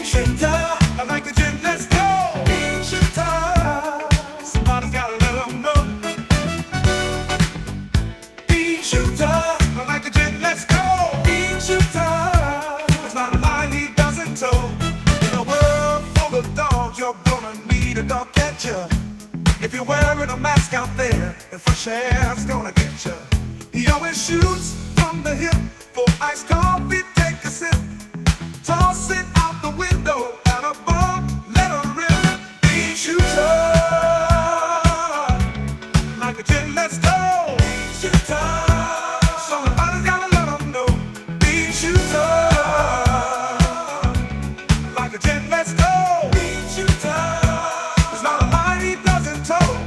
Beanshooter, I like the gym, let's go. Beanshooter, somebody's gotta let them know. Beanshooter, I like the gym, let's go. Beanshooter, it's not a line he doesn't toe. In a world full of dogs, you're gonna need a dog catcher. If you're wearing a mask out there, and fresh air's gonna get you. He always shoots from the hip. For iced coffee, take a sip. Toss it out the window. Out a bump, let her rip. Beanshooter, like a gin, let's go. Beanshooter, somebody's gotta let them know. Beanshooter, like a gin, let's go. Beanshooter, there's not a line he doesn't toe.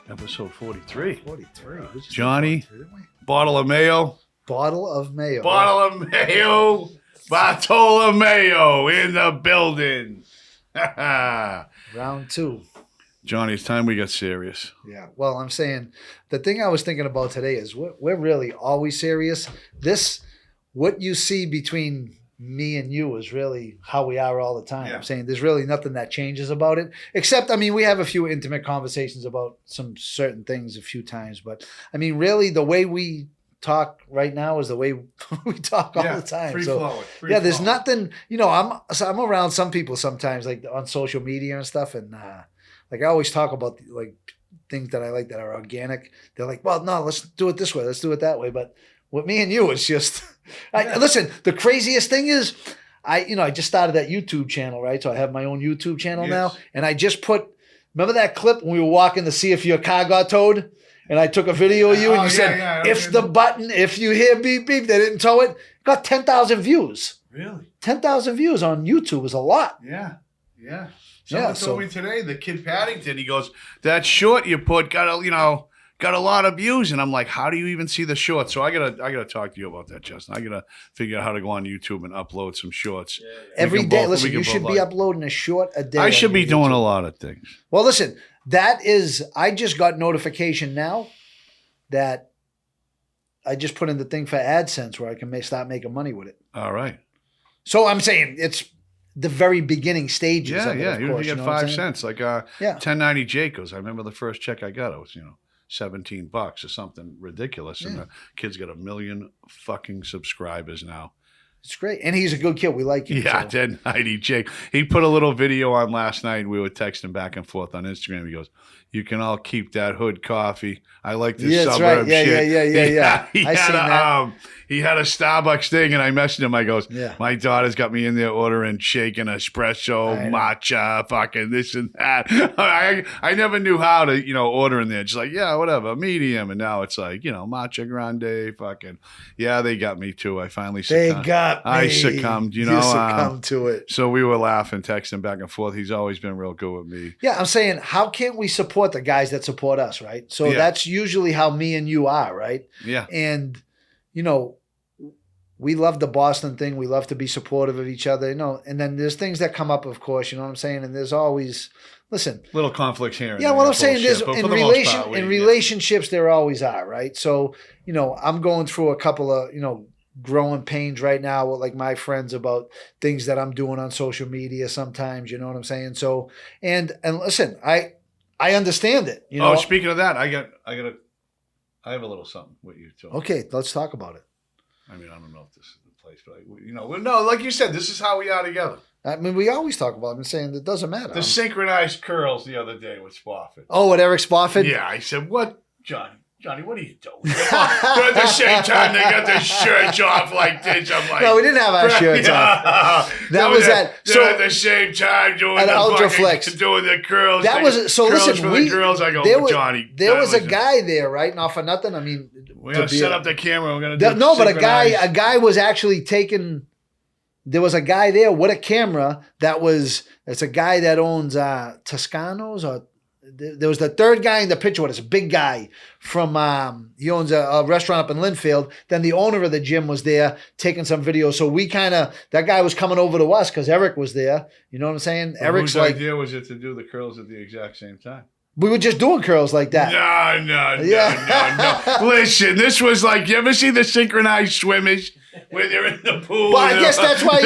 Episode 43. 43. We just did Johnny 43, didn't we? Bartolomeo. Bottle of mayo. Bartolomeo. Bartolomeo in the building. Round 2. Johnny, it's time we get serious. Yeah. Well, I'm saying the thing I was thinking about today is we're really always serious. What you see between me and you is really how we are all the time. Yeah. I'm saying there's really nothing that changes about it, except, I mean, we have a few intimate conversations about some certain things a few times, but I mean, really the way we talk right now is the way we talk all the time. Free So flowing. yeah, there's nothing, I'm around some people sometimes, like on social media and stuff, and like I always talk about like things that I like that are organic. They're like, well, no, let's do it this way, let's do it that way. But with me and you, it's just listen, the craziest thing is I just started that YouTube channel, right? So I have my own YouTube channel now, and I just remember that clip when we were walking to see if your car got towed? And I took a video of you and you said, if you hear beep, beep, they didn't tow it. Got 10,000 views. Really? 10,000 views on YouTube is a lot. Yeah. Yeah. Yeah, Someone told me today, the kid Paddington, he goes, that short you put got a lot of views. And I'm like, how do you even see the short? So I gotta talk to you about that, Justin. I gotta figure out how to go on YouTube and upload some shorts. Yeah. Every day. Listen, you should be uploading a short a day. I should be doing a lot of things. Well, listen, I just got notification now that I just put in the thing for AdSense where I can start making money with it. All right. So I'm saying it's the very beginning stages of it, of you course, get you know 5 cents. Like 1090 Jacobs. I remember the first check I got, it was, $17 or something ridiculous. And the kid's got 1 million fucking subscribers now. It's great. And he's a good kid. We like him. Yeah, 1090 Jake. He put a little video on last night. We were texting back and forth on Instagram. He goes, you can all keep that hood coffee. I like this suburb shit. Yeah. I seen that. He had a Starbucks thing, and I messaged him. I goes, my daughter's got me in there ordering shake and espresso, matcha, fucking this and that. I never knew how to, order in there. Just like, whatever, medium. And now it's like, matcha grande, fucking. Yeah, they got me too. I finally succumbed. I succumbed, You succumbed to it. So we were laughing, texting back and forth. He's always been real good with me. Yeah, I'm saying, how can't we support the guys that support us, right? So that's usually how me and you are, right? Yeah. And, we love the Boston thing. We love to be supportive of each other, and then there's things that come up, of course, you know what I'm saying? And there's always, listen. Little conflicts here and there. Yeah, well, I'm saying there's, in relationships, there always are, right? So, I'm going through a couple of, growing pains right now with like my friends about things that I'm doing on social media sometimes, you know what I'm saying? So, and listen, I understand it, Oh, speaking of that, I have a little something with you too. Okay, let's talk about it. I mean, I don't know if this is the place, but no, like you said, this is how we are together. I mean, we always talk about it. I'm saying it doesn't matter. The synchronized curls the other day with Spofford. Oh, with Eric Spofford? Yeah, I said, what, Johnny, what are you doing? At the same time, they got their shirts off like this. I'm like, no, we didn't have our shirts off. That was at the same time doing the Ultraflex, doing the curls. That was so. Curls listen, for the girls. I go, Johnny. There was a guy there, right? Not for nothing. I mean, we're gonna set up the camera. We're gonna do no, but a guy was actually taking. There was a guy there with a camera. It's a guy that owns Toscanos or there was the third guy in the picture with us, a big guy from, he owns a restaurant up in Linfield. Then the owner of the gym was there taking some videos. So we that guy was coming over to us because Eric was there. You know what I'm saying? Well, Eric's whose idea was it to do the curls at the exact same time? We were just doing curls like that. No. Listen, this was like, you ever see the synchronized swimmers where they're in the pool? Well, I guess that's why,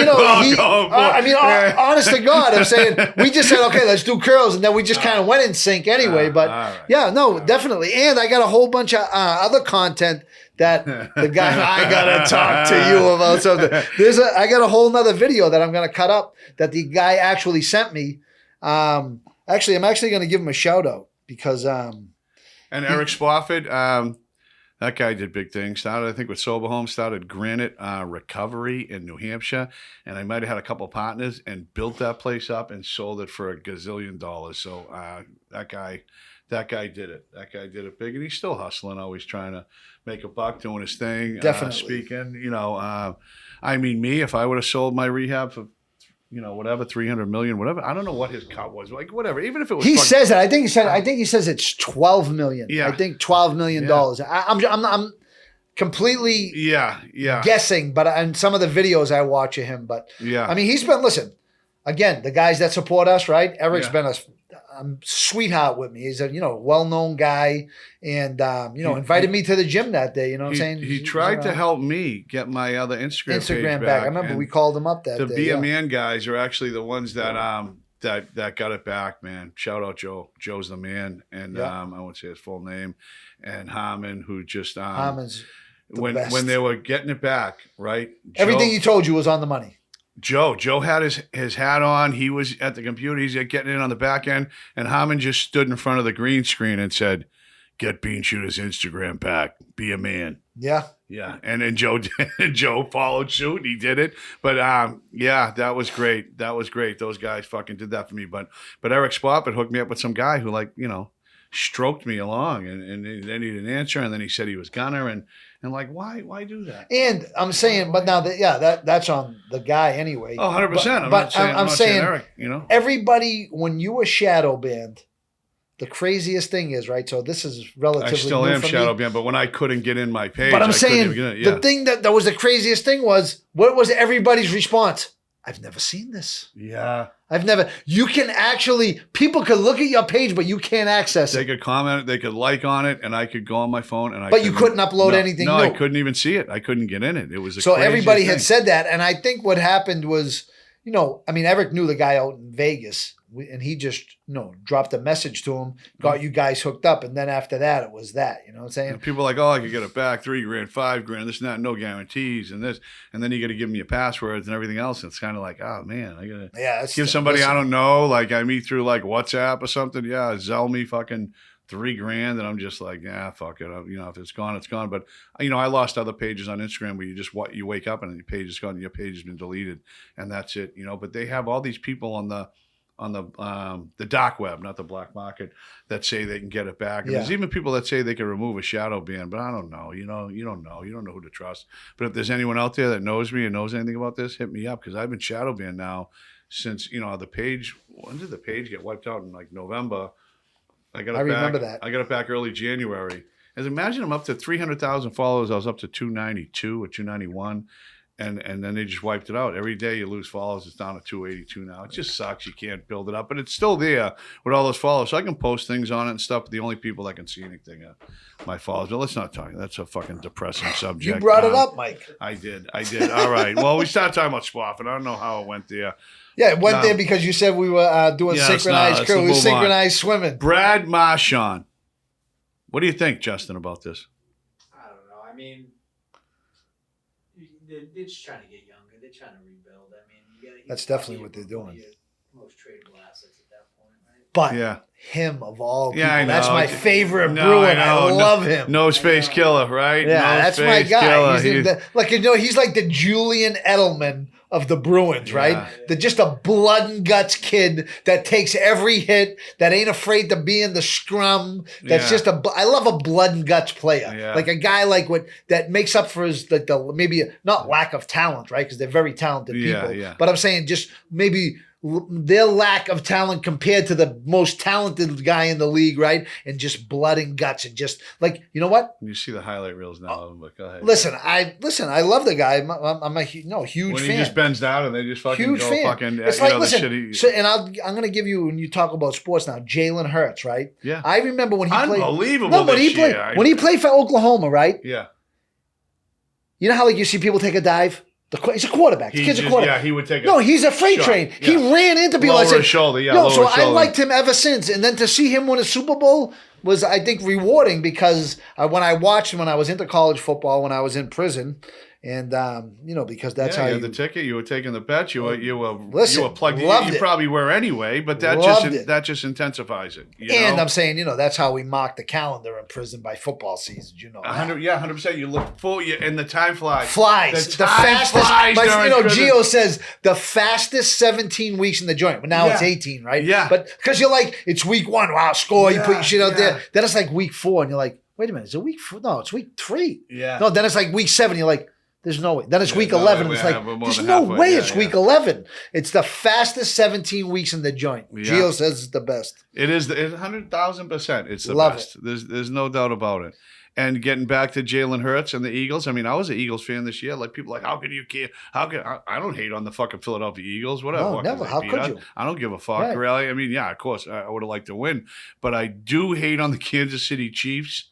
honest to God, I'm saying, we just said, okay, let's do curls. And then we just kind of went in sync anyway. But definitely. And I got a whole bunch of other content that the guy, I got to talk to you about something. I got a whole nother video that I'm going to cut up that the guy actually sent me. Actually, I'm actually going to give him a shout out because. And Eric Spofford, that guy did big things. Started, I think, with Sober Home, started Granite Recovery in New Hampshire. And I might have had a couple partners and built that place up and sold it for $1 gazillion. So that guy did it. That guy did it big. And he's still hustling, always trying to make a buck, doing his thing. Definitely. Speaking, I mean, me, if I would have sold my rehab for, whatever, 300 million, whatever. I don't know what his cut was. Like, whatever. Even if it was. He says that. I think he says it's 12 million. Yeah. I think $12 million. Yeah. I'm completely guessing, but on some of the videos I watch of him, but I mean, he's been, listen, again, the guys that support us, right? Eric's been a sweetheart with me. He's a well-known guy, and invited me to the gym that day. You know what I'm saying? He tried to help me get my other Instagram page back. I remember we called him up that day. The Be a Man guys are actually the ones that that got it back, man. Shout out Joe. Joe's the man, and I won't say his full name, and Harmon, who just Harmon's when they were getting it back, right? Everything he told you was on the money. Joe had his hat on. He was at the computer. He's getting in on the back end. And Harmon just stood in front of the green screen and said, "Get Beanshooter's Instagram back. Be a man." Yeah. Yeah. And then Joe followed suit. He did it. But that was great. That was great. Those guys fucking did that for me. But Eric Spofford hooked me up with some guy who stroked me along, and then he didn't answer, and then he said he was gonna, and like, why do that? And I'm saying, but now that's on the guy anyway. Oh, 100%. But I'm saying Eric, everybody, when you were shadow banned, the craziest thing is, right? So this is relatively. I still am shadow banned, but when I couldn't get in my page, but I'm saying the thing that was the craziest thing was, what was everybody's response? I've never seen this. Yeah. You can actually, people could look at your page, but you can't access it. They could comment, they could like on it, and I could go on my phone. But you couldn't upload anything new. No, I couldn't even see it. I couldn't get in it. It was so everybody had said that. And I think what happened was, Eric knew the guy out in Vegas, and he just, dropped a message to him, got you guys hooked up. And then after that, it was that, you know what I'm saying? And people are like, I could get it back, $3,000, $5,000, this and that, no guarantees and this. And then you got to give me your passwords and everything else. And it's kind of like, oh man, I got to give somebody, I don't know, like I meet through like WhatsApp or something. Yeah, Zell me fucking $3,000. And I'm just like, fuck it. If it's gone, it's gone. But I lost other pages on Instagram where you wake up and your page is gone and your page has been deleted, and that's it. But they have all these people on the dark web, not the black market, that say they can get it back. And there's even people that say they can remove a shadow ban, but I don't know. You don't know. You don't know who to trust. But if there's anyone out there that knows me and knows anything about this, hit me up, because I've been shadow banned now since the page. When did the page get wiped out? In like November. I remember that. I got it back early January. As imagine I'm up to 300,000 followers. I was up to 292 or 291. And then they just wiped it out. Every day you lose followers, it's down to 282 now. It just sucks. You can't build it up. But it's still there with all those followers. So I can post things on it and stuff. But the only people that can see anything are my followers. But let's not talk. That's a fucking depressing subject. You brought it up, Mike. I did. All right. Well, we started talking about Spofford. I don't know how it went there. Yeah, it went there because you said we were doing synchronized curl. We were synchronized swimming. Brad Marchand. What do you think, Justin, about this? I don't know. I mean, they're just trying to get younger. They're trying to rebuild. I mean, that's definitely what they're doing. Most tradable assets at that point, right? But him of all people, that's my favorite Bruin. I love him. Nose face killer, right? Yeah, that's my guy. He's like the Julian Edelman of the Bruins, right? Yeah. They're just a blood and guts kid that takes every hit, that ain't afraid to be in the scrum. That's just I love a blood and guts player. Yeah. Like a guy that makes up for his, maybe not lack of talent, right? Because they're very talented people. Yeah. But I'm saying just maybe their lack of talent compared to the most talented guy in the league, right? And just blood and guts and just like, you know what? You see the highlight reels now, but go ahead. Listen, I love the guy. I'm a huge when fan. He just bends down and they just fucking huge go fan. fucking. It's like, listen, and I'm going to give you, when you talk about sports now, Jalen Hurts, right? Yeah. I remember when he played. Unbelievable. No, but when he played for Oklahoma, right? Yeah. You know how like you see people take a dive? He's a quarterback. The kid's a quarterback. Yeah, he would take. No, he's a freight train. Yeah. He ran into people. Lower I said, shoulder. Yeah, no. So shoulder. I liked him ever since. And then to see him win a Super Bowl was, I think, rewarding because when I watched him when I was into college football, when I was in prison, and because that's how you had the ticket. You were taking the bet. You were plugged. You probably were anyway, but that just intensifies it. And I'm saying, that's how we mock the calendar in prison by football seasons. 100%. You look full, and the time flies. The fastest. Gio says the fastest 17 weeks in the joint. But now it's 18, right? Yeah. But because you're like, it's week 1. Wow, score. You put your shit out there. Then it's like week 4, and you're like, wait a minute, is it week 4? No, it's week 3. Yeah. No, then it's like week 7. You're like, there's no way. Then it's week 11. And it's like, there's no way it's week 11. It's the fastest 17 weeks in the joint. Yeah. Gio says it's the best. It is. 100,000%. It's the best. There's no doubt about it. And getting back to Jalen Hurts and the Eagles, I mean, I was an Eagles fan this year. Like, people are like, how can you care? I don't hate on the fucking Philadelphia Eagles. Whatever. No, never. How could you? I don't give a fuck, really. I mean, yeah, of course, I would have liked to win. But I do hate on the Kansas City Chiefs.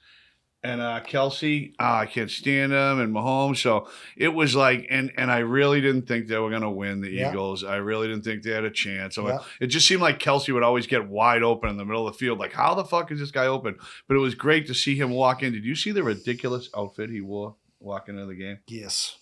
And Kelsey, I can't stand them, and Mahomes. So it was like, and I really didn't think they were going to win the Eagles. I really didn't think they had a chance. So it just seemed like Kelsey would always get wide open in the middle of the field. Like, how the fuck is this guy open? But it was great to see him walk in. Did you see the ridiculous outfit he wore walking into the game? Yes.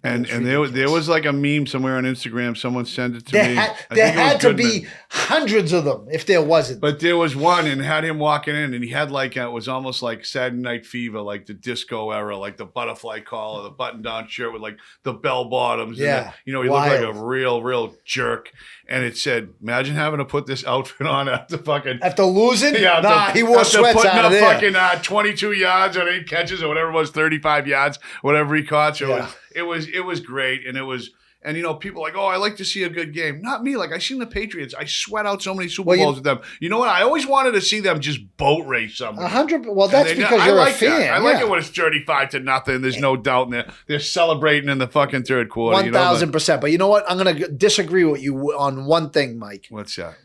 And there was like a meme somewhere on Instagram. Someone sent it to me. There had to be hundreds of them if there wasn't. But there was one, and had him walking in, and he had like it was almost like Saturday Night Fever, like the disco era, like the butterfly collar, the button-down shirt with like the bell bottoms. Yeah, and he looked like a real jerk. And it said, "Imagine having to put this outfit on after losing." Yeah, nah, he wore sweats putting out of up there. Fucking 22 yards on 8 catches or whatever it was, 35 yards, whatever he caught. So it was great, and it was. And, people are like, oh, I like to see a good game. Not me. Like, I seen the Patriots. I sweat out so many Super Bowls with them. You know what? I always wanted to see them just boat race somebody. 100. Well, that's because you're a fan. That. I like it when it's 35-0. There's no doubt in there. They're celebrating in the fucking third quarter. 1,000%. But you know what? I'm going to disagree with you on one thing, Mike. What's that?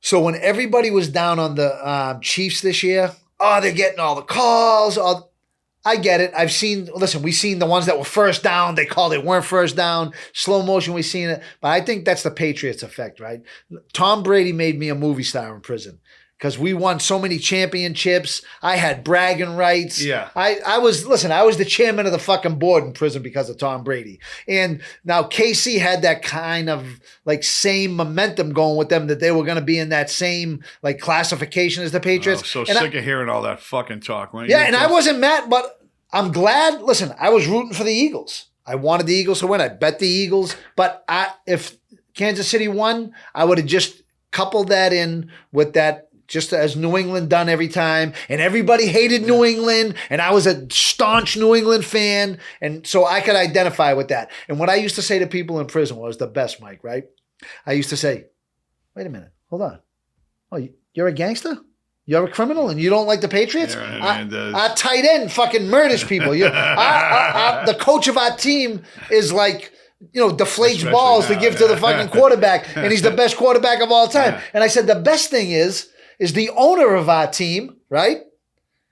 So when everybody was down on the Chiefs this year, they're getting all the calls. I get it. We've seen the ones that were first down. They called it weren't first down. Slow motion, we've seen it. But I think that's the Patriots effect, right? Tom Brady made me a movie star in prison because we won so many championships. I had bragging rights. Yeah. I was the chairman of the fucking board in prison because of Tom Brady. And now KC had that kind of like same momentum going with them that they were going to be in that same like classification as the Patriots. So sick of hearing all that fucking talk, right? Yeah, and I wasn't mad, but I'm glad. Listen, I was rooting for the Eagles. I wanted the Eagles to win. I bet the Eagles. But if Kansas City won, I would have just coupled that in with that, just as New England done every time. And everybody hated New England. And I was a staunch New England fan. And so I could identify with that. And what I used to say to people in prison was the best, Mike, right? I used to say, wait a minute, hold on. Oh, you're a gangster? You're a criminal and you don't like the Patriots? Our tight end fucking murders people. The coach of our team is like, deflates balls to give to the fucking quarterback, and he's the best quarterback of all time. Yeah. And I said, the best thing is the owner of our team, right?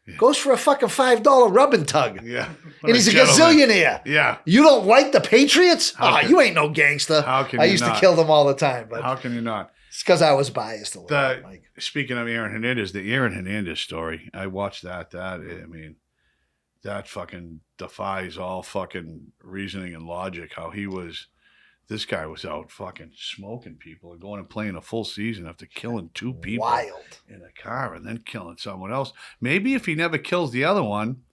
Yeah. Goes for a fucking $5 rub and tug. Yeah. And he's a gazillionaire. Yeah. You don't like the Patriots? You ain't no gangster. How can I used to kill them all the time. But how can you not? It's because I was biased a little bit. Like. Speaking of Aaron Hernandez, the Aaron Hernandez story, I watched that. That fucking defies all fucking reasoning and logic. How this guy was out fucking smoking people and going and playing a full season after killing 2 people in a car and then killing someone else. Maybe if he never kills the other one,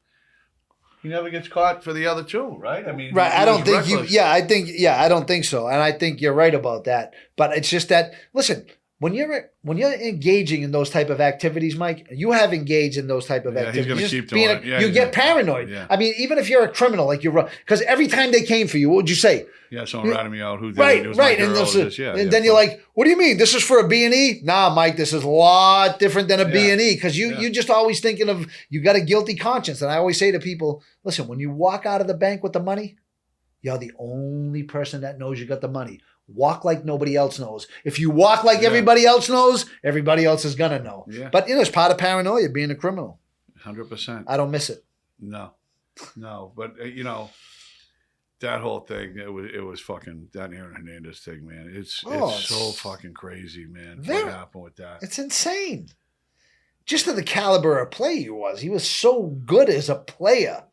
he never gets caught for the other 2, right? I mean, right. I don't think I don't think so. And I think you're right about that. But it's just that, listen, when you're engaging in those type of activities, Mike, you have engaged in those type of activities. He's going to Just keep doing it. Yeah, you get paranoid. Yeah. I mean, even if you're a criminal, like because every time they came for you, what would you say? Yeah, someone ratted me out. Who did Right, it? It was right. my And, girl, then you're like, what do you mean? This is for a B&E? Nah, Mike, this is a lot different than a B&E because you just always thinking of, you got a guilty conscience. And I always say to people, listen, when you walk out of the bank with the money, you're the only person that knows you got the money. Walk like nobody else knows. If you walk like everybody else knows, everybody else is going to know. Yeah. But, it's part of paranoia, being a criminal. 100%. I don't miss it. No. But, that whole thing, it was fucking, that Aaron Hernandez thing, man. It's so fucking crazy, man. What happened with that? It's insane. Just to the caliber of play he was. He was so good as a player.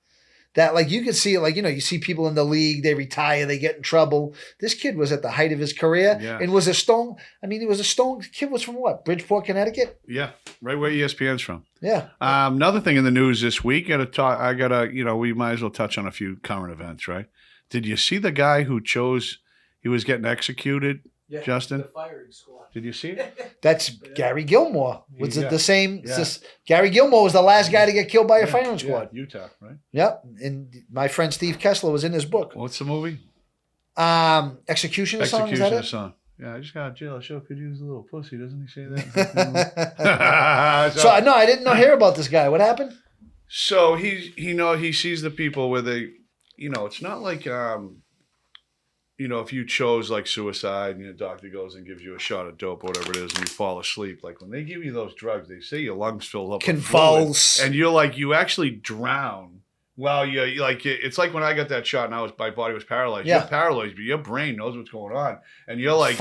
That, like, you could see it, like, you see people in the league, they retire, they get in trouble. This kid was at the height of his career and was a stone. I mean, he was a stone. Kid was from what? Bridgeport, Connecticut? Yeah, right where ESPN's from. Yeah. Another thing in the news this week, we might as well touch on a few current events, right? Did you see the guy who he was getting executed, Justin? The firing squad. Did you see it? That's Gary Gilmore. Was it the same? Yeah. Gary Gilmore was the last guy to get killed by a firing squad. Yeah, Utah, right? Yep. And my friend Steve Kessler was in his book. What's the movie? Executioner Song, is that it? Song. Yeah, I just got out of jail. I sure could use a little pussy, doesn't he say that? So I didn't hear about this guy. What happened? So he sees the people where they, it's not like if you chose like suicide and your doctor goes and gives you a shot of dope or whatever it is and you fall asleep, like when they give you those drugs, they say your lungs fill up convulse, and you actually drown. Well, it's like when I got that shot and my body was paralyzed. Yeah. You're paralyzed, but your brain knows what's going on, and you're like,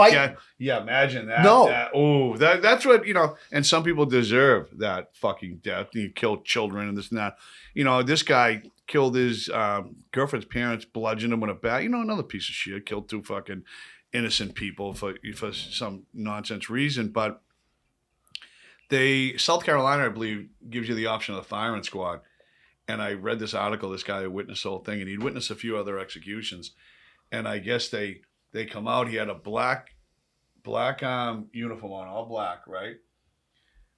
imagine that. No, that's what And some people deserve that fucking death. You kill children and this and that. This guy killed his girlfriend's parents, bludgeoned him with a bat. Another piece of shit. Killed two fucking innocent people for some nonsense reason. But South Carolina, I believe, gives you the option of the firing squad. And I read this article, this guy who witnessed the whole thing, and he'd witnessed a few other executions. And I guess they come out, he had a black uniform on, all black, right?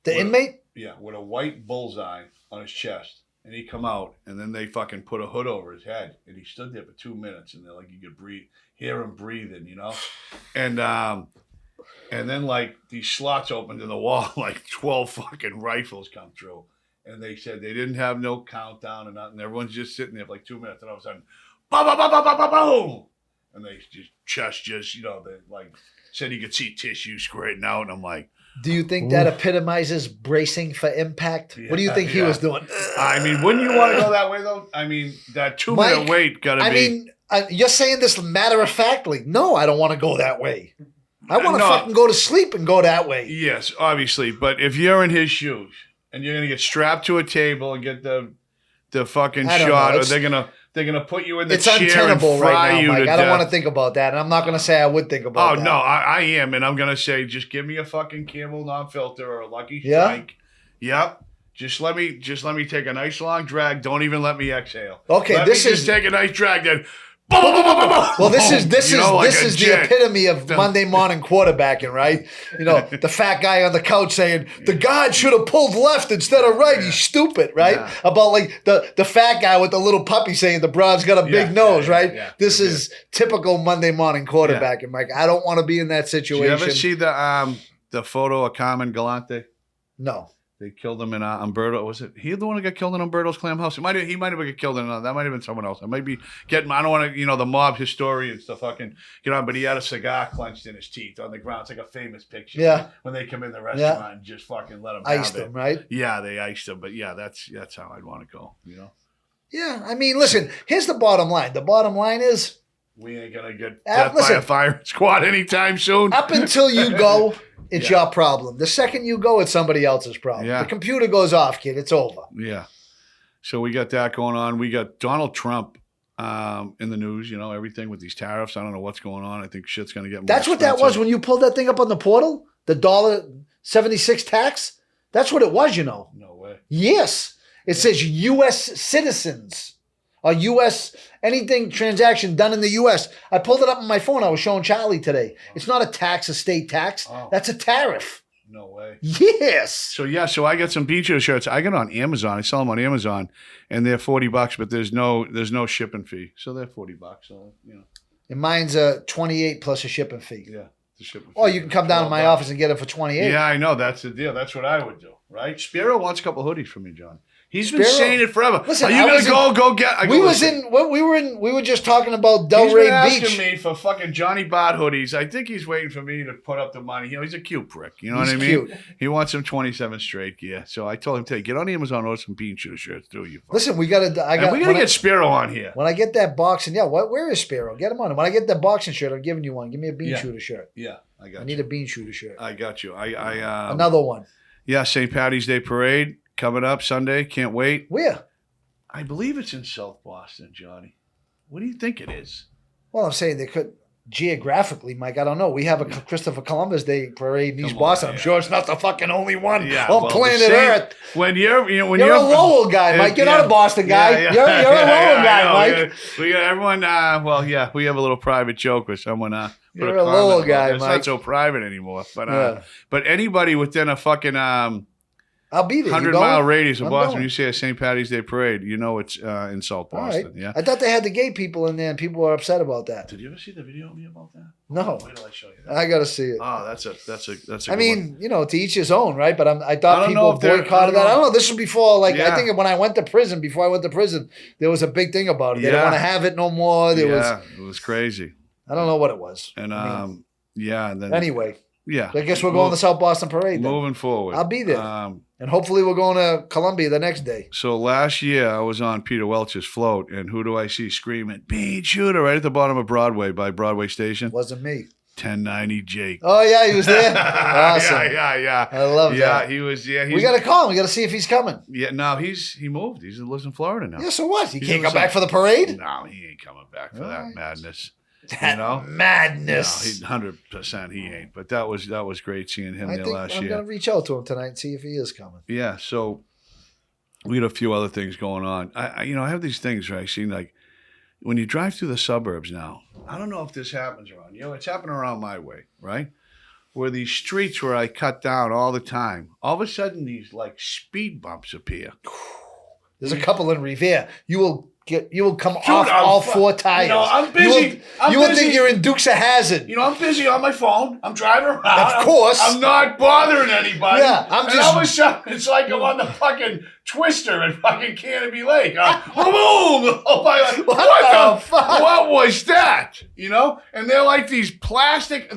The inmate? Yeah, with a white bullseye on his chest. And he come out, and then they fucking put a hood over his head. And he stood there for 2 minutes, and they're like, you could hear him breathing, And then, like, these slots opened in the wall, like 12 fucking rifles come through. And they said they didn't have no countdown or nothing. Everyone's just sitting there for like 2 minutes. And all of a sudden, boom. And they they like said you could see tissue squirting out. And I'm like, do you think that epitomizes bracing for impact? What do you think he was doing? I mean, wouldn't you want to go that way, though? I mean, that 2 minute wait got to be. I mean, you're saying this matter of factly. No, I don't want to go that way. I want to fucking go to sleep and go that way. Yes, obviously. But if you're in his shoes, and you're gonna get strapped to a table and get the fucking shot, or they're gonna put you in the chair and fry right now, you Mike. to I death. don't want to think about that, and I'm not gonna say I would think about that. Oh no, I am, and I'm gonna say just give me a fucking Camel non-filter or a Lucky Strike. Yeah? Yep. Just let me take a nice long drag. Don't even let me exhale. Okay, just take a nice drag, then. Well, this is the epitome of Monday morning quarterbacking, right? The fat guy on the couch saying the guard should have pulled left instead of right. He's stupid, right? Yeah. About like the fat guy with the little puppy saying the broad's got a big nose, right? Yeah. This is typical Monday morning quarterbacking, Mike. I don't want to be in that situation. Did you ever see the photo of Carmen Galante? No. They killed him in Umberto. Was it he the one who got killed in Umberto's Clam House? He might have been killed in that might have been someone else. I might be getting. I don't want to, the mob historians to fucking get on. But he had a cigar clenched in his teeth on the ground. It's like a famous picture. Yeah. When they come in the restaurant and just fucking let him iced him, right? Yeah, they iced him. But yeah, that's how I'd want to go. Yeah, I mean, listen. Here's the bottom line. The bottom line is we ain't gonna get death by a firing squad anytime soon. Up until you go. It's your problem. The second you go, it's somebody else's problem. Yeah. The computer goes off, kid. It's over. Yeah. So we got that going on. We got Donald Trump in the news, everything with these tariffs. I don't know what's going on. I think shit's going to get more That's expensive. What that was when you pulled that thing up on the portal? The $1.76 tax? That's what it was, No way. Yes. It says U.S. citizens or U.S. anything transaction done in the U.S. I pulled it up on my phone. I was showing Charlie today. It's not a tax, a state tax. Oh. That's a tariff. No way. Yes. So I got some Beanshooter shirts. I got on Amazon. I sell them on Amazon, and they're $40, but there's no shipping fee. So they're $40. So And mine's a 28 plus a shipping fee. Yeah, the shipping fee. Oh, you can come down to my office and get it for 28. Yeah, I know. That's the deal. That's what I would do, right? Spiro wants a couple hoodies from me, John. He's been Spiro? saying it forever. Listen, are you gonna go get? I go, we were just talking about Delray He's been Beach. asking me for fucking Johnny Bart hoodies. I think he's waiting for me to put up the money. He's a cute prick. You know what I mean? Cute. He wants some 27 straight gear. So I told him today, get on Amazon, order some Beanshooter shirts. Do you? Listen, we gotta get Spiro on here. When I get that boxing, where is Spiro? Get him on. When I get that boxing shirt, I'm giving you one. Give me a Beanshooter shirt. Yeah, I need a Beanshooter shirt. I got you. Another one. Yeah, St. Patty's Day Parade coming up Sunday. Can't wait. Where? I believe it's in South Boston, Johnny. What do you think it is? Well, I'm saying they could geographically, Mike. I don't know. We have a Christopher Columbus Day parade in East Boston. I'm sure it's not the fucking only one on planet Earth. When you're a Lowell guy, Mike. You're not a Boston guy. You're a Lowell guy, Mike. We got everyone. We have a little private joke with someone. You're a Lowell guy, It's Mike. not so private anymore. But anybody within a fucking I'll be there. 100-mile radius of I'm Boston. going. When you say a St. Patty's Day parade, you know it's in South Boston. Right. Yeah. I thought they had the gay people in there, and people were upset about that. Did you ever see the video of me about that? No. Wait till I show you that. I got to see it. Oh, that's a. I good mean, one. to each his own, right? But I thought I don't know people if they're- boycotted that. I don't know. This was before, I Yeah. think when I went to prison, there was a big thing about it. They didn't Yeah. want to have it no more. It was crazy. I don't know what it was. And and then Anyway, yeah. I guess we're going to South Boston Parade then. Moving forward, I'll be there. And hopefully we're going to Columbia the next day. So last year I was on Peter Welch's float, and who do I see screaming Beanshooter right at the bottom of Broadway by Broadway Station? Wasn't me. 1090 Jake. Oh, yeah, he was there? Awesome. Yeah. I love that. Yeah, he was. Yeah, We got to call him. We got to see if he's coming. Yeah, no, he moved. He lives in Florida now. Yeah, so what? He He's can't in come the back for the parade? No, he ain't coming back for that Right. madness. That madness. No, 100% he ain't. But that was great seeing him I there think last I'm year. going to reach out to him tonight and see if he is coming. Yeah, so we had a few other things going on. I have these things where I see like when you drive through the suburbs now. I don't know if this happens around you. It's happening around my way, right? Where these streets where I cut down all the time, all of a sudden these like speed bumps appear. There's a couple in Revere. You will come Dude, off I'm all fu- four tires. I'm busy. You will think you're in Dukes of Hazzard. I'm busy on my phone. I'm driving around. Of course. I'm not bothering anybody. Yeah, I'm and just- all of a sudden, it's like I'm on the fucking Twister at fucking Canopy Lake. Boom! What the fuck? What was that? And they're like these plastic.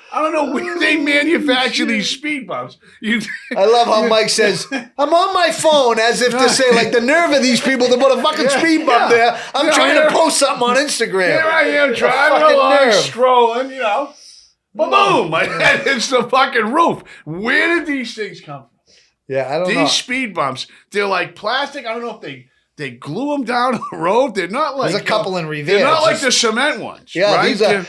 I don't know where they manufacture these speed bumps. I love how Mike says, I'm on my phone, as if to say, like, the nerve of these people to put a fucking speed bump there. I'm trying to post something on Instagram. Here I am The driving fucking along, nerve. scrolling, boom! My head hits the fucking roof. Where did these things come from? Yeah, I don't know. These speed bumps, they're like plastic. I don't know if they glue them down the road. They're not like There's a couple in Revere. They're not It's like just- the cement ones. Yeah, right?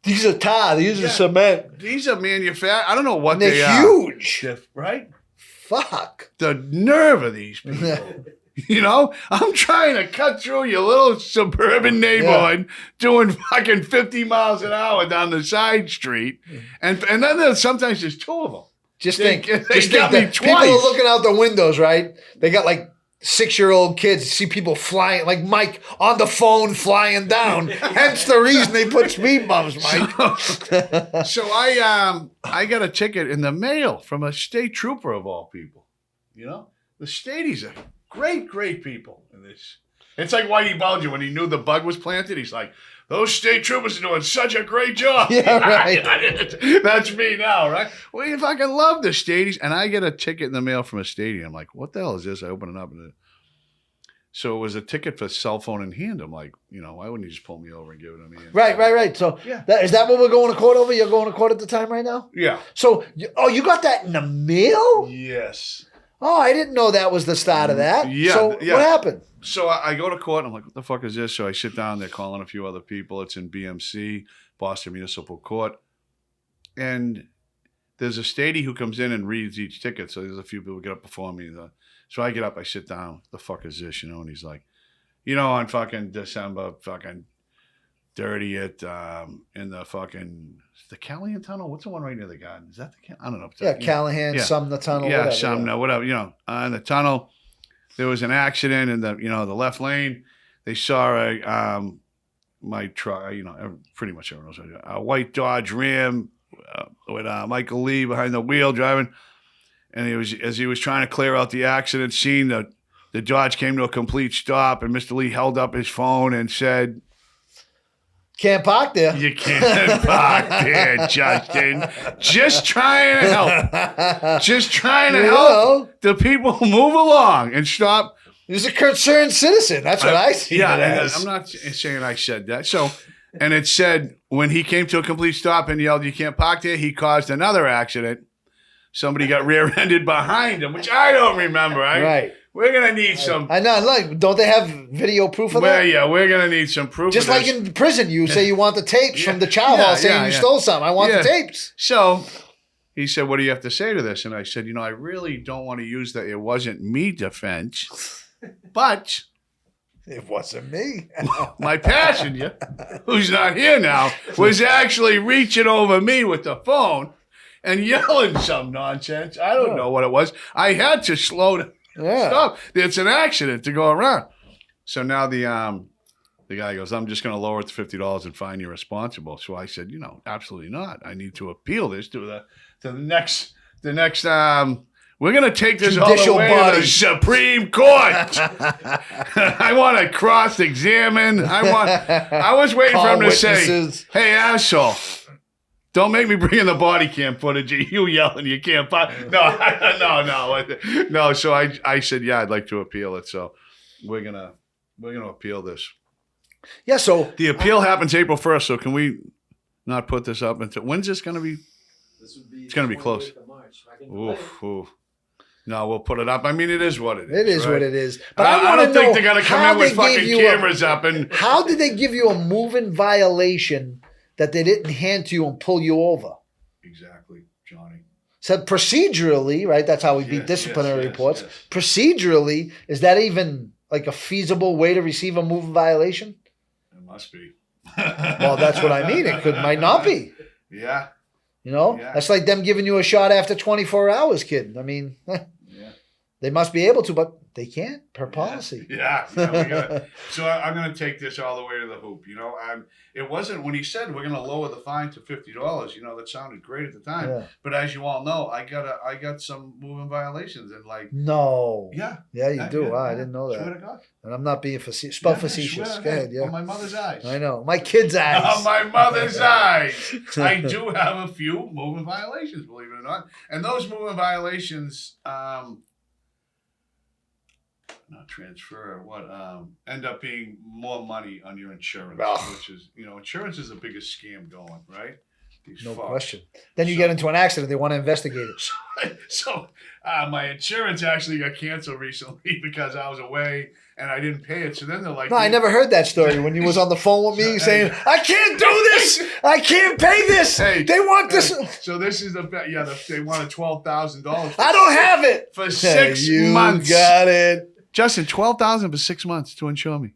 these are tar. These are cement. These are manufactured. I don't know what And they they're are. huge. Right? Fuck. The nerve of these people. I'm trying to cut through your little suburban neighborhood doing fucking 50 miles an hour down the side street. And then sometimes there's two of them. Just They think got that me people twice. are looking out the windows, right? They got like 6-year-old kids. See people flying, like Mike on the phone flying down. Hence the reason they put speed bumps, Mike. So I got a ticket in the mail from a state trooper of all people. The stateies are great people in this. It's like Whitey Bulger when he knew the bug was planted. He's like, those state troopers are doing such a great job. Yeah, right. That's me now, right? Well, you fucking love the stateies. And I get a ticket in the mail from a stadium. I'm like, what the hell is this? I open it up. So it was a ticket for cell phone in hand. I'm like, why wouldn't you just pull me over and give it to me? Right. So is that what we're going to court over? You're going to court at the time right now? Yeah. So, you got that in the mail? Yes. Oh, I didn't know that was the start of that. Yeah, So yeah. what happened? So I go to court, and I'm like, what the fuck is this? So I sit down, they're calling a few other people. It's in BMC, Boston Municipal Court. And there's a statey who comes in and reads each ticket. So there's a few people get up before me. So I get up, I sit down. What the fuck is this? And he's like, You know, on fucking December fucking 30th, in the Callahan Tunnel. What's the one right near the garden? Is that the I don't know. Yeah, Callahan, Sumner Tunnel. Yeah, whatever, Sumner, whatever. You know, in the tunnel, there was an accident in the the left lane. They saw my truck. Pretty much everyone knows a white Dodge Ram with Michael Lee behind the wheel driving, and as he was trying to clear out the accident scene, the Dodge came to a complete stop, and Mr. Lee held up his phone and said, "Can't park there. You can't park there, Justin. Just trying to help. Just trying to help the people move along and stop." He's a concerned citizen. That's what I see. Yeah, I'm not saying I said that. So, and it said when he came to a complete stop and yelled, "You can't park there," he caused another accident. Somebody got rear-ended behind him, which I don't remember. Right. We're gonna need some. I know. Like, don't they have video proof of that? Yeah, we're gonna need some proof. Just of like this. in prison, you say you want the tapes from the chow hall saying you stole something. I want the tapes. So he said, "What do you have to say to this?" And I said, "I really don't want to use that it wasn't me defense, but it wasn't me. My passenger, who's not here now, was actually reaching over me with the phone and yelling some nonsense. I don't know what it was. I had to slow down. Stop. It's an accident to go around." So now the guy goes, "I'm just going to lower it to $50 and fine you responsible." So I said, absolutely not. I need to appeal this to the next. We're going to take this judicial all the way body to the Supreme Court. I want to cross-examine. I was waiting for him to say, "Hey, asshole. Don't make me bring in the body cam footage of you yelling you can't park." No. So I said, "Yeah, I'd like to appeal it." So we're gonna appeal this. Yeah. So the appeal happens April 1st. So can we not put this up until when's this gonna be? This would be. It's gonna be close. Oof. No, we'll put it up. I mean, it is what it is. It is right? what it is. But I don't think they're gonna come in with fucking cameras up and. How did they give you a moving violation that they didn't hand to you and pull you over? Exactly, Johnny. Said procedurally, right? That's how we beat disciplinary reports. Yes. Procedurally, is that even like a feasible way to receive a moving violation? It must be. Well, that's what I mean. Might not be. Yeah. That's like them giving you a shot after 24 hours, kid. I mean, they must be able to, but they can't per policy. Yeah. So I'm going to take this all the way to the hoop. It wasn't when he said we're going to lower the fine to $50. That sounded great at the time. Yeah. But as you all know, I got some moving violations and No. Yeah. Yeah, you do. Wow, I didn't know that. Swear to God. And I'm not being facetious. Facetious. Go ahead. Yeah. On my mother's eyes. I know. My kid's eyes. On my mother's eyes. I do have a few moving violations, believe it or not. And those moving violations, not transfer, end up being more money on your insurance, which is, insurance is the biggest scam going, right? No question. Then you get into an accident, they want to investigate it. So my insurance actually got canceled recently because I was away and I didn't pay it. So then they're like, "No, I never heard that story when you was on the phone with me saying, I can't do this. I can't pay this. They want this." So this is they wanted $12,000. I don't have it. For 6 months. You got it. Justin, $12,000 for 6 months to insure me.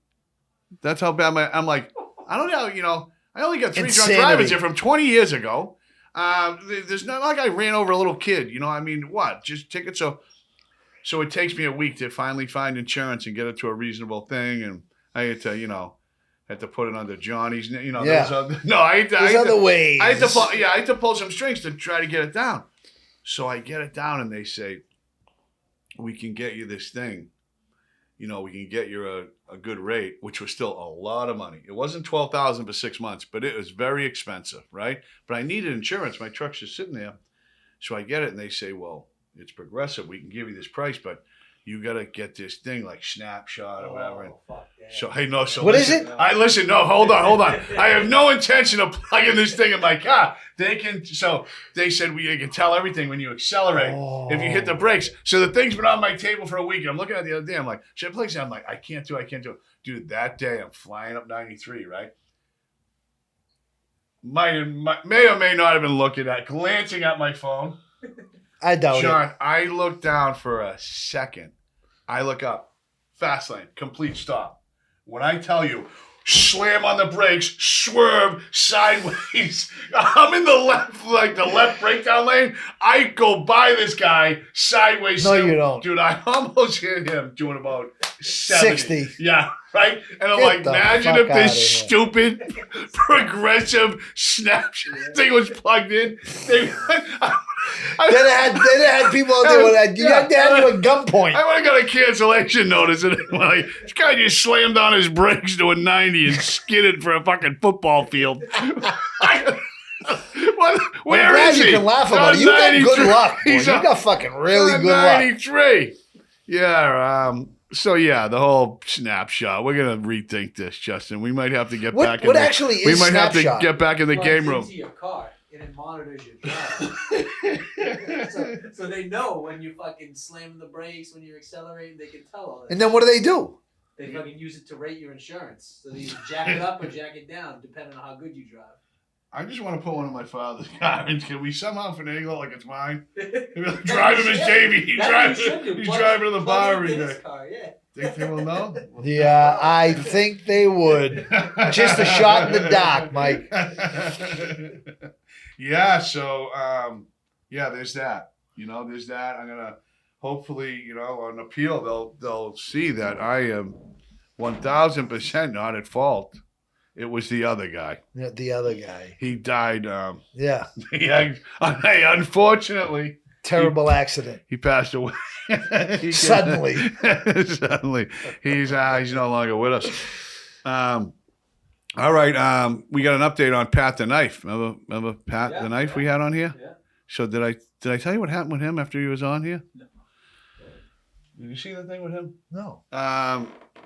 That's how bad I'm like, I don't know, I only got 3 drunk drivers here from 20 years ago. There's not like I ran over a little kid. I mean, what? Just tickets. So it takes me a week to finally find insurance and get it to a reasonable thing. And I had to, put it under Johnny's. There's other ways. I had to pull some strings to try to get it down. So I get it down and they say, "We can get you this thing. We can get you a good rate," which was still a lot of money. It wasn't $12,000 for 6 months, but it was very expensive, right? But I needed insurance. My truck's just sitting there. So I get it, and they say, "Well, it's Progressive. We can give you this price, but you got to get this thing like Snapshot or whatever." And so, hey, no. So what is it? No, hold on. I have no intention of plugging this thing in my car. So they said they can tell everything when you accelerate if you hit the brakes. So the thing's been on my table for a week. And I'm looking at it the other day. I'm like, should I plug it? I'm like, I can't do it. Dude, that day I'm flying up 93, right? May or may not have been glancing at my phone. I doubt it. John, I look down for a second. I look up. Fast lane, complete stop. When I tell you, slam on the brakes, swerve sideways. I'm in the left breakdown lane. I go by this guy sideways. No, you don't. Dude, I almost hit him doing about 70. 60. Yeah, right? And I'm Get like, the imagine fuck if outta this here. stupid, progressive Snapchat thing was plugged in. They'd have had people out there with that. You had to have you at gunpoint. I would have got a cancellation notice. And like, this guy just slammed on his brakes to a 90 and skidded for a fucking football field. Where glad is you he? can laugh about it. You got 93. good luck. Boy. He's You on- got fucking really on good luck. 93. Yeah. So yeah, the whole snapshot. We're gonna rethink this, Justin. We might have to get back. What actually is We might have Snapshot? to get back in the game room. Into your car and it monitors your drive. so they know when you fucking slam the brakes, when you're accelerating, they can tell all that. And then what do? They fucking use it to rate your insurance. So they either jack it up or jack it down, depending on how good you drive. I just want to put one of my father's cars. Can we somehow finagle it like it's mine? Drive him as Davey. He's driving to the bar every day. Yeah. Think they will know? Yeah, I think they would. Just a shot in the dark, Mike. Yeah, so there's that. There's that. I'm gonna hopefully, on appeal they'll see that I am 1,000% not at fault. It was the other guy. Yeah, the other guy. He died. Yeah. Unfortunately. Terrible accident. He passed away. Suddenly. Suddenly. He's no longer with us. All right. We got an update on Pat the Knife. Remember Pat the Knife we had on here? Yeah. So did I tell you what happened with him after he was on here? No. Did you see the thing with him? No.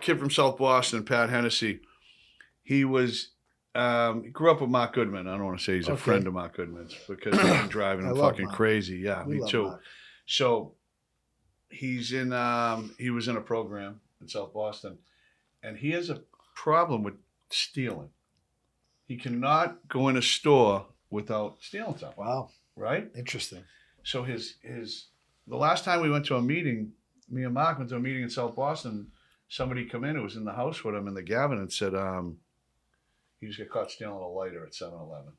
Kid from South Boston, Pat Hennessy. He was he grew up with Mark Goodman. I don't want to say he's a friend of Mark Goodman's because he's been driving him fucking crazy. Yeah, me too. Mark. So he's in he was in a program in South Boston, and he has a problem with stealing. He cannot go in a store without stealing something. Wow. Right? Interesting. So the last time we went to a meeting, me and Mark went to a meeting in South Boston, somebody come in who was in the house with him in the cabin and said, he just got caught stealing a lighter at 7-Eleven.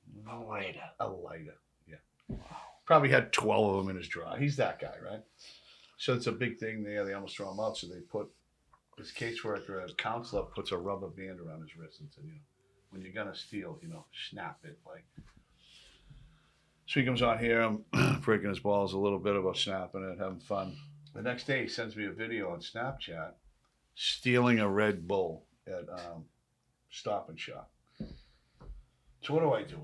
A lighter, yeah. Wow. Probably had 12 of them in his drawer. He's that guy, right? So it's a big thing there. They almost throw him out. So they put his caseworker, his counselor, puts a rubber band around his wrist and said, when you're going to steal, snap it. So he comes on here, I'm breaking his balls a little bit about snapping it, having fun. The next day, he sends me a video on Snapchat stealing a Red Bull at Stop and Shop. So what do I do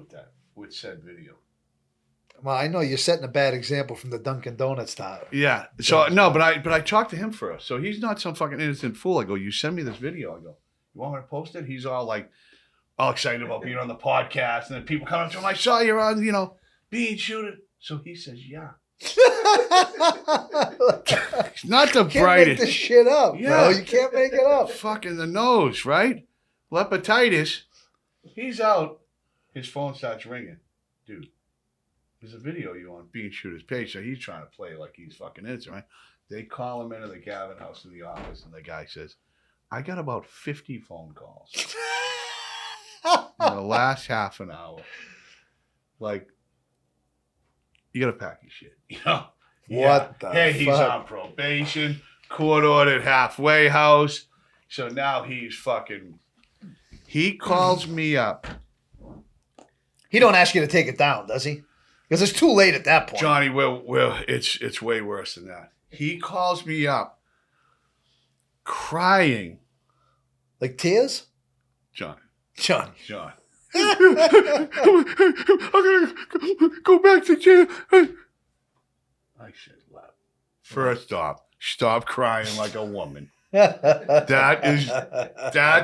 with said video? Well, I know you're setting a bad example from the Dunkin' Donuts style. Yeah. So no, but I talked to him first. So he's not some fucking innocent fool. I go, you send me this video. I go, you want me to post it? He's all excited about being on the podcast, and then people come up to him. I saw you're on, Beanshooter. So he says, yeah. He's not the You can't brightest. make this shit up, bro. You can't make it up. Fucking the nose, right? Lepatitis. He's out. His phone starts ringing. Dude, there's a video of you on Beanshooter's page. So he's trying to play like he's fucking innocent, right? They call him into the Gavin house in the office, and the guy says, I got about 50 phone calls in the last half an hour. You got to pack your shit, What the Hey, he's fuck? on probation, court-ordered halfway house. So now he's fucking... He calls me up. He don't ask you to take it down, does he? Because it's too late at that point. Johnny, it's way worse than that. He calls me up crying. Like tears? Johnny. Johnny. I'm gonna go back to jail. I said, "Love, first off, stop crying like a woman. That's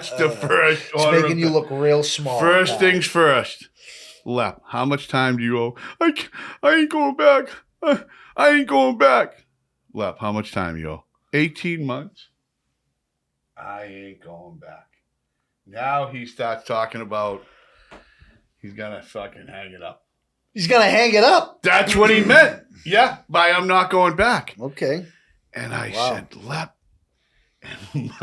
the first It's order. making you look real small. First things first. Lep, how much time do you owe? I ain't going back. I ain't going back. Lep, how much time you owe? 18 months. I ain't going back. Now he starts talking about he's gonna fucking hang it up. He's going to hang it up. That's what he meant. Yeah, by I'm not going back. Okay. And I Wow. said, Lep.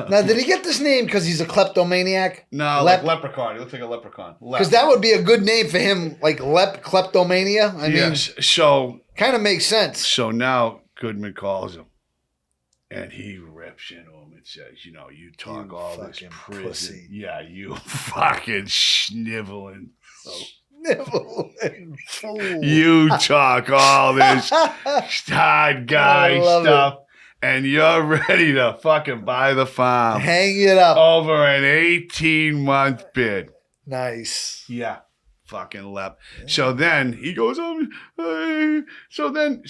Now, did he get this name because he's a kleptomaniac? No, like leprechaun. He looks like a leprechaun. Because that would be a good name for him, like kleptomania. I mean, so kind of makes sense. So now Goodman calls him, and he rips into him and says, "You know, you talk You all this fucking prison, pussy. yeah, you fucking sniveling." Sniveling fool. You talk all this hard guy stuff, and you're ready to fucking buy the farm. Hang it up. Over an 18-month bid. Nice. Yeah. Fucking lep. So then he goes, so then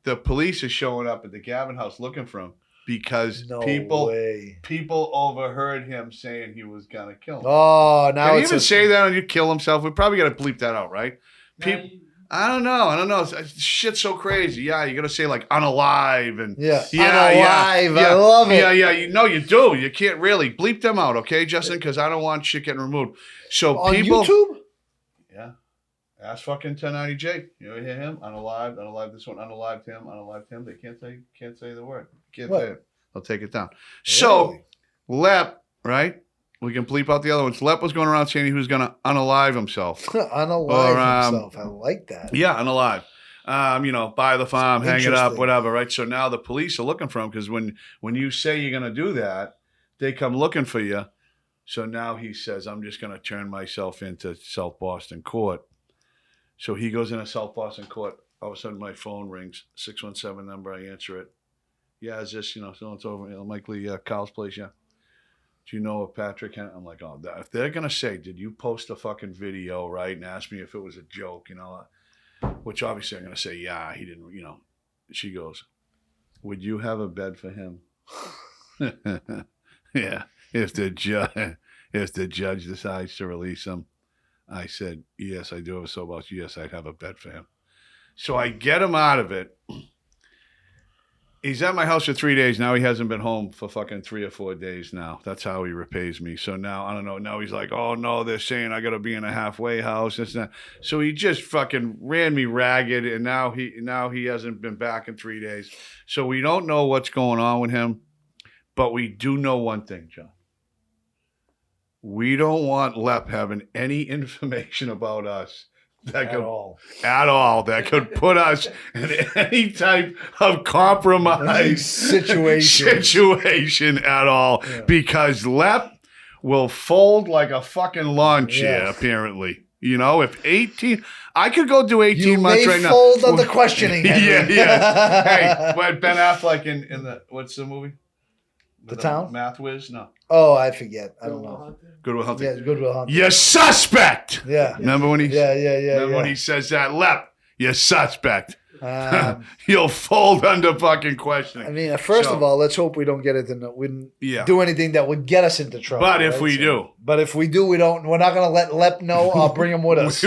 the police are showing up at the Gavin house looking for him because people overheard him saying he was gonna kill him. Oh, now can you even say that and you kill himself? We probably got to bleep that out, right? I don't know. Shit's so crazy. Yeah, you got to say like unalive and unalive. I love it. Yeah. You do. You can't really bleep them out, okay, Justin? Because I don't want shit getting removed. So on people, YouTube. yeah, ask fucking 1090J. You ever hear him? Unalive this one, unalived him. They can't say the word. Can't say it. They'll take it down. Really? So Lep, right? We can bleep out the other ones. Lep was going around saying he was going to unalive himself. Unalive himself. I like that. Yeah, unalive. Buy the farm, hang it up, whatever, right? So now the police are looking for him because when you say you're going to do that, they come looking for you. So now he says, I'm just going to turn myself into South Boston court. So he goes into South Boston court. All of a sudden, my phone rings, 617 number. I answer it. Yeah, is this, so it's over, Mike Lee, Kyle's place, yeah. Do you know if Patrick I'm like, oh, if they're going to say, did you post a fucking video, right? And ask me if it was a joke, which obviously I'm going to say, yeah, he didn't, She goes, would you have a bed for him? Yeah. If the judge decides to release him, I said, yes, I do have a soapbox. Yes, I'd have a bed for him. So I get him out of it. He's at my house for 3 days. Now he hasn't been home for fucking 3 or 4 days now. That's how he repays me. So now, I don't know. Now he's like, oh, no, they're saying I got to be in a halfway house. This and that. So he just fucking ran me ragged, and now he hasn't been back in 3 days. So we don't know what's going on with him, but we do know one thing, John. We don't want Lep having any information about us that could put us in any type of compromise situation at all, because Lep will fold like a fucking lawn chair, apparently. If 18, I could go do 18 months right now. You may fold under questioning. Yeah. Hey, what Ben Affleck in the, what's the movie? The Town? Math Whiz? No. Oh, I forget. I don't know. Good Will Hunting. Yeah, Good Will Hunting. You suspect. Yeah. Remember when he? Yeah. Remember when he says that, Lep? You suspect. You'll fold under fucking questioning. I mean, first of all, let's hope we don't get into do anything that would get us into trouble. But if we do, we're not going to let Lep know or bring him with us.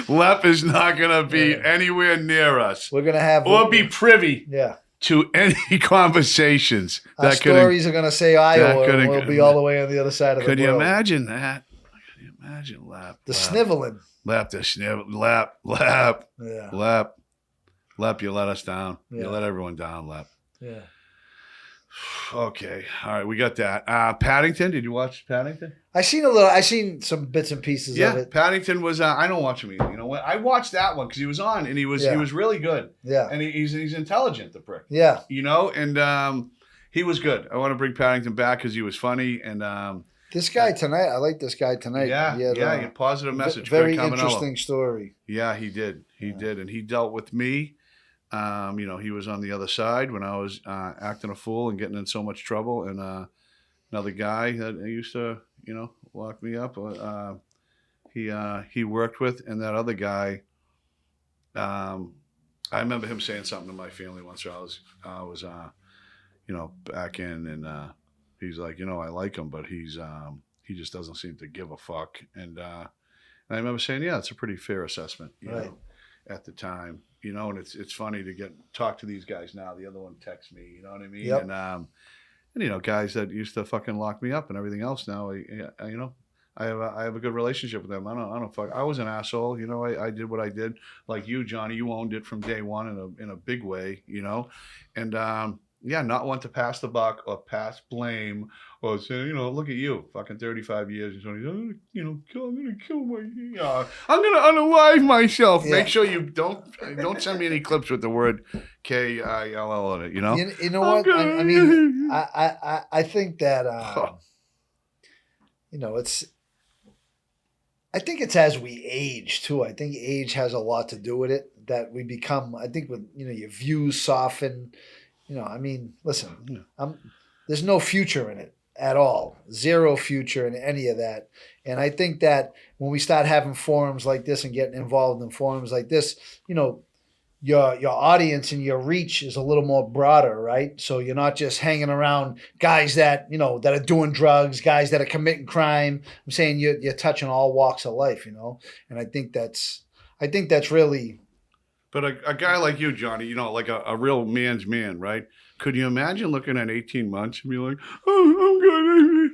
Lep is not going to be anywhere near us. We're going to have be privy. Yeah. To any conversations our stories are going to say Iowa, and we'll be all the way on the other side of the world. Could you imagine that? Could you imagine Lep? Sniveling. Lep, the snivel. Lep. Yeah. Lep, you let us down. Yeah. You let everyone down, Lep. Yeah. Okay. All right. We got that. Paddington. Did you watch Paddington? I seen some bits and pieces of it. Paddington was. I don't watch him either. You know what? I watched that one because he was on and he was really good. Yeah. And he's intelligent, the prick. Yeah. And he was good. I want to bring Paddington back because he was funny and. This guy tonight. I like this guy tonight. Yeah. Positive message. Very interesting story. Yeah, he did. He did, and he dealt with me. He was on the other side when I was acting a fool and getting in so much trouble. And another guy that used to, lock me up, he worked with, and that other guy, I remember him saying something to my family once. I was back in, and he's like, I like him, but he just doesn't seem to give a fuck. And I remember saying, yeah, it's a pretty fair assessment, you know, at the time. And it's funny to talk to these guys now. The other one texts me, you know what I mean? Yep. And guys that used to fucking lock me up and everything else now, I have a good relationship with them. I don't fuck. I was an asshole, I did what I did. Like you, Johnny, you owned it from day one in a big way, And not one to pass the buck or pass blame or say, look at you, fucking 35 years. He's only, I'm going to kill my, I'm going to unalive myself. Yeah. Make sure you don't send me any clips with the word Kill on it, You know what? I mean, I think that, I think it's as we age too. I think age has a lot to do with it, that we become, I think with, your views soften, listen, there's no future in it at all. Zero future in any of that. And I think that when we start having forums like this and getting involved in forums like this, your audience and your reach is a little more broader, right? So you're not just hanging around guys that, that are doing drugs, guys that are committing crime. I'm saying you're touching all walks of life, and I think that's really. But a guy like you, Johnny, like a real man's man, right? Could you imagine looking at 18 months and be like, I'm going to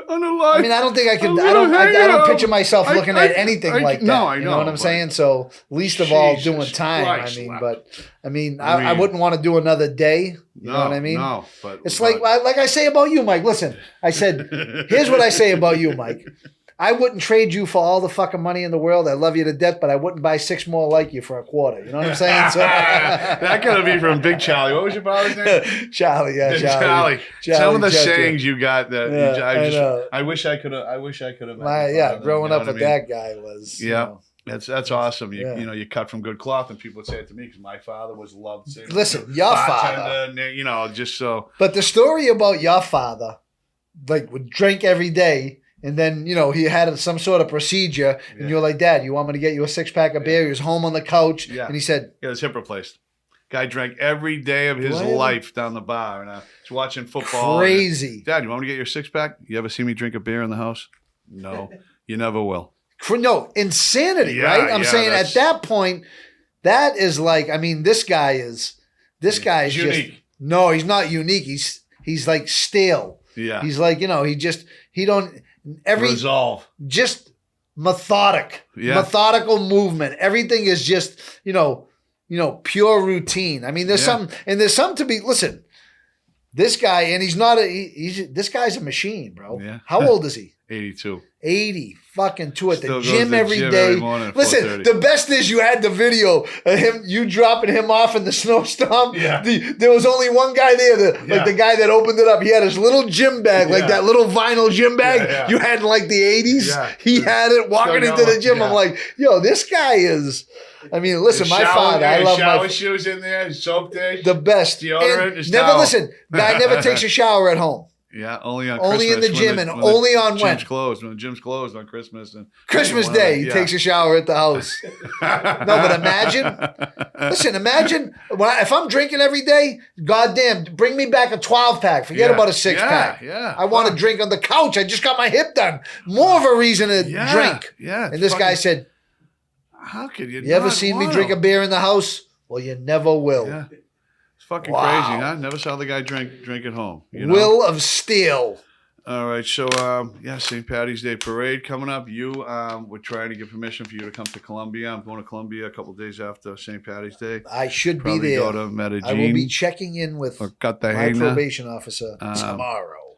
unalive? I mean, I don't think I could. I don't picture myself looking at anything like that. No, I know. You know what I'm saying? So least of all, doing time. Christ, I wouldn't want to do another day. You know what I mean? No, but it's like I say about you, Mike. Listen, I said, here's what I say about you, Mike. I wouldn't trade you for all the fucking money in the world. I love you to death, but I wouldn't buy 6 more like you for a quarter. You know what I'm saying? So, that gotta be from Big Charlie. What was your father's name? Charlie, yeah, Charlie. Some of the Chuck, sayings you got that know. I wish I could have. Growing up with that guy was. Yeah. That's awesome. You cut from good cloth, and people would say it to me because my father was loved. Listen, your father, just so. But the story about your father, like, would drink every day. And then, he had some sort of procedure, and you're like, Dad, you want me to get you a 6-pack of beer? He was home on the couch, and he said... Yeah, his hip replaced. Guy drank every day of his life down the bar, and I was watching football. Crazy. Dad, you want me to get your 6-pack? You ever see me drink a beer in the house? No, you never will. No, insanity, right? I'm saying at that point, that is like, this guy is just... unique. No, he's not unique. He's like stale. Yeah. He's like, he don't... Resolve. Just methodical movement. Everything is just, pure routine. There's something to be, listen, this guy, and this guy's a machine, bro. Yeah. How old is he? 82. 80 fucking 2 at Still the gym every day. Every morning at Listen, 4:30. the best is you had the video of you dropping him off in the snowstorm. Yeah. There was only one guy there, the guy that opened it up. He had his little gym bag, like that little vinyl gym bag you had in like the 80s. Yeah. He had it walking into the gym. I'm like, yo, this guy is... listen, my father, I love shower shoes in there, soap dish, the best. Deodorant, and never listen. Guy never takes a shower at home. Yeah, only on Only Christmas. in the gym, and only on when? When the gym's closed on Christmas. And Christmas Day, he takes a shower at the house. No, but imagine if I'm drinking every day, goddamn, bring me back a 12-pack. Forget about a 6-pack. Yeah. I want to drink on the couch. I just got my hip done. More of a reason to drink. Yeah. And this guy said, how could you ever seen me drink a beer in the house? Well, you never will. Yeah. It's fucking crazy, huh? Never saw the guy drink at home. Will of Steel. All right, so St. Patty's Day Parade coming up. We're trying to get permission for you to come to Columbia. I'm going to Columbia a couple of days after St. Patty's Day. I should Probably be there. Go to Medellin. I will be checking in with my probation officer tomorrow.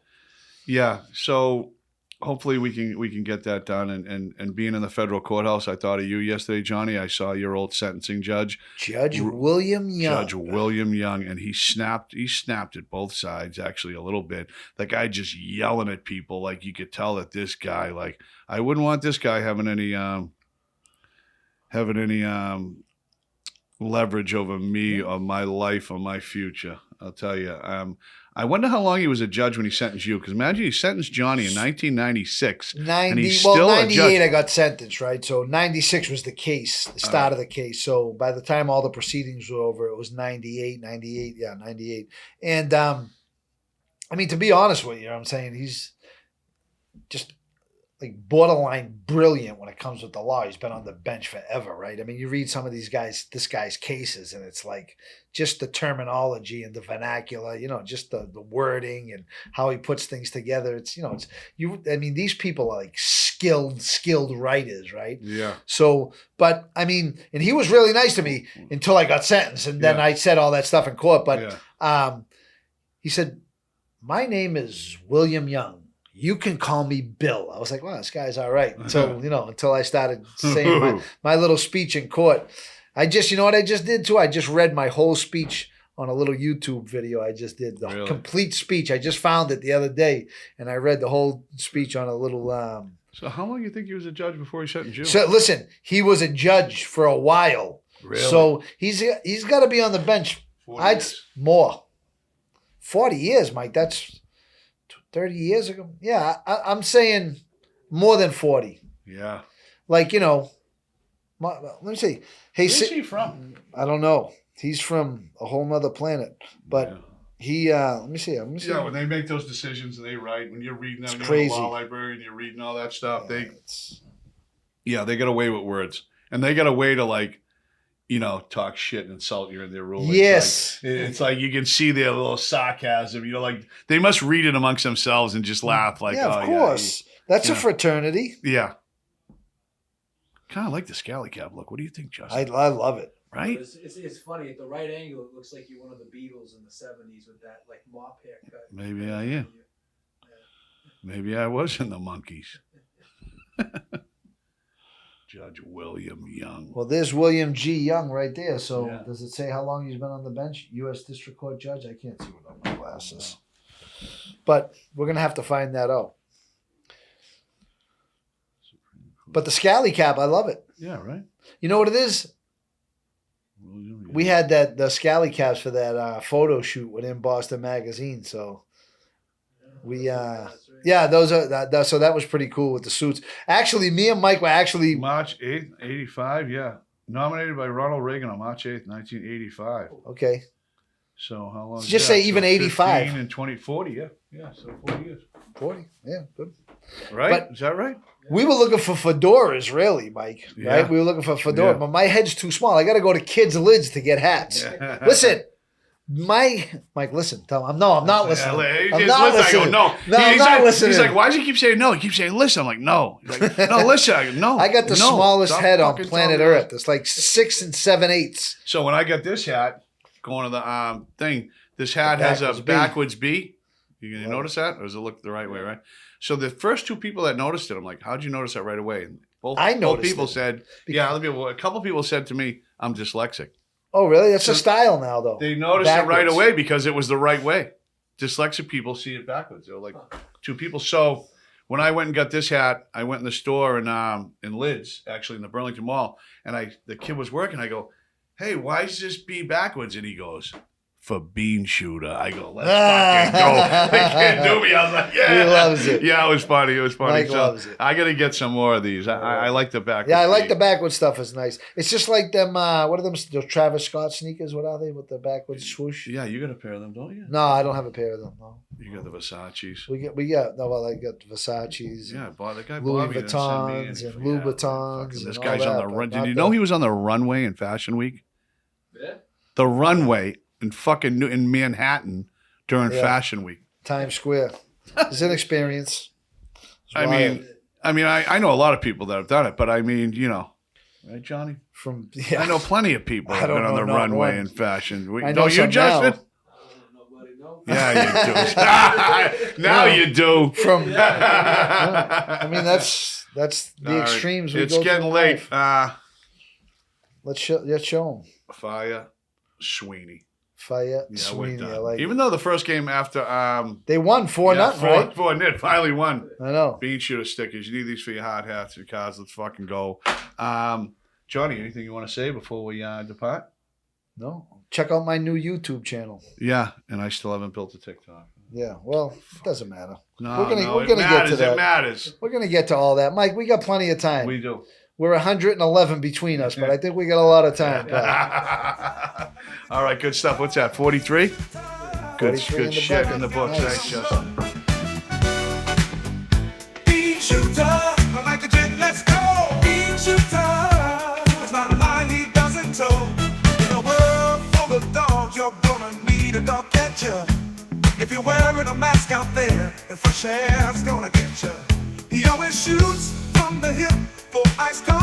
Yeah, so hopefully we can get that done. And being in the federal courthouse, I thought of you yesterday, Johnny. I saw your old sentencing judge. Judge William Young. And he snapped at both sides actually a little bit. The guy just yelling at people, like you could tell that this guy, like, I wouldn't want this guy having any leverage over me or my life or my future. I'll tell you. I wonder how long he was a judge when he sentenced you. Because imagine he sentenced Johnny in 1996. 98 I got sentenced, right? So 96 was the case, the start of the case. So by the time all the proceedings were over, it was 98. And to be honest with you, I'm saying he's just like borderline brilliant when it comes with the law. He's been on the bench forever, right? You read some of this guy's cases, and it's like just the terminology and the vernacular, just the wording and how he puts things together. These people are like skilled writers, right? Yeah. So, but I mean, and he was really nice to me until I got sentenced, and then I said all that stuff in court. But he said, "My name is William Young. You can call me Bill." I was like, "Wow, this guy's all right." Until until I started saying my little speech in court. You know what I just did too? I just read my whole speech on a little YouTube video. I just did the complete speech. I just found it the other day, and I read the whole speech on a little. So how long do you think he was a judge before he sat in jail? So listen, he was a judge for a while. Really? So he's got to be on the bench. 40 years. More. 40 years, Mike. That's 30 years ago. Yeah, I'm saying more than 40. Yeah. Like, let me see. Hey, Where's he from? I don't know. He's from a whole nother planet. But he, let me see. Yeah, when they make those decisions and they write, when you're reading them, It's you're in crazy. the law library and you're reading all that stuff, they get away with words. And they got a way to, like, talk shit and insult you in their ruling. Yes. It's like you can see their little sarcasm. Like they must read it amongst themselves and just laugh. Like, yeah, of course. That's a fraternity. Yeah. Kind of like the scally cap look. What do you think, Justin? I love it. Right? It's funny. At the right angle, it looks like you're one of the Beatles in the 70s with that like mop haircut. Maybe I am. Maybe I was in the Monkees. Judge William Young. Well, there's William G. Young right there. So does it say how long he's been on the bench? U.S. District Court Judge? I can't see without my glasses. But we're going to have to find that out. But the scally cap, I love it. Yeah, right? You know what it is? We had the scally caps for that photo shoot within Boston Magazine. So we those are so that was pretty cool with the suits. Actually, me and Mike were actually March 8th, 85, nominated by Ronald Reagan on March 8th, 1985. Okay. So how long? Just say even 85. 15 and 20, 40, yeah, so 40 years. 40, yeah, good. Right? But is that right? We were looking for fedoras, really, Mike. Yeah. Right? We were looking for fedoras, but my head's too small. I got to go to Kids Lids to get hats. Yeah. Listen, Mike, listen. Tell him, I'm not listening. I'm not listening. No, I'm not listening. He's like, why does he keep saying no? He keeps saying listen. I'm like, no. He's like, no, listen. I go, no. I got the smallest Stop head on fucking planet telling me. Earth. It's like 6 7/8. So when I got this hat, going to the thing, this hat has a backwards B. You gonna notice that, or does it look the right way? Right. So the first two people that noticed it, I'm like, how'd you notice that right away? And both people said, a couple people said to me, I'm dyslexic. Oh, really? That's a style now, though. They noticed it right away because it was the right way. Dyslexic people see it backwards. They're like two people. So when I went and got this hat, I went in the store in Lids, actually in the Burlington Mall, and the kid was working. I go, hey, why is this B backwards? And he goes, for Beanshooter. I go, let's fucking go. They can't do me. I was like, yeah. He loves it. Yeah, it was funny. Mike loves it. I got to get some more of these. I like the backwards. Yeah, I like the backwards stuff. It's nice. It's just like them, what are them, those Travis Scott sneakers? What are they with the backwards swoosh? Yeah, you got a pair of them, don't you? No, I don't have a pair of them. No. You got the Versace's. I got Versace's. Yeah, the guy Louis Bobby Vuittons and Louboutins. This and guy's all on that, the but run. not Did you know he was on the runway in Fashion Week? Yeah. The runway in fucking in Manhattan during Fashion Week. Times Square. It's an experience. It's I mean, I know a lot of people that have done it, but I mean, right, Johnny? I know plenty of people that have been on the runway in Fashion Week. Don't you, Justin? Nobody knows. Yeah, you do. Now you do. I mean, that's the extremes. We It's go getting through late. life. Let's show them. Fire Sweeney. Fire Yeah, Sweeney. we're I done. like Even though the first game after they won 4-0, right? 4-0, finally won. I know. Beanshooter stickers. You need these for your hard hats, your cards. Let's fucking go. Johnny, anything you want to say before we depart? No. Check out my new YouTube channel. Yeah, and I still haven't built a TikTok. Yeah, well, it doesn't matter. No, we're gonna it get matters. to that. It matters. We're gonna get to all that, Mike. We got plenty of time. We do. We're 111 between us, but I think we got a lot of time. All right, good stuff. What's that? 43. Good 43 in the shit bucket. in the books. Nice. Thanks, Justin. Beanshooter, like a jet, let's go. Beanshooter, it's not a line he doesn't toe. In a world full of dogs, you're gonna need a dog catcher. If you're wearing a mask out there, and fresh air's gonna get you. He always shoots from the hip for ice cold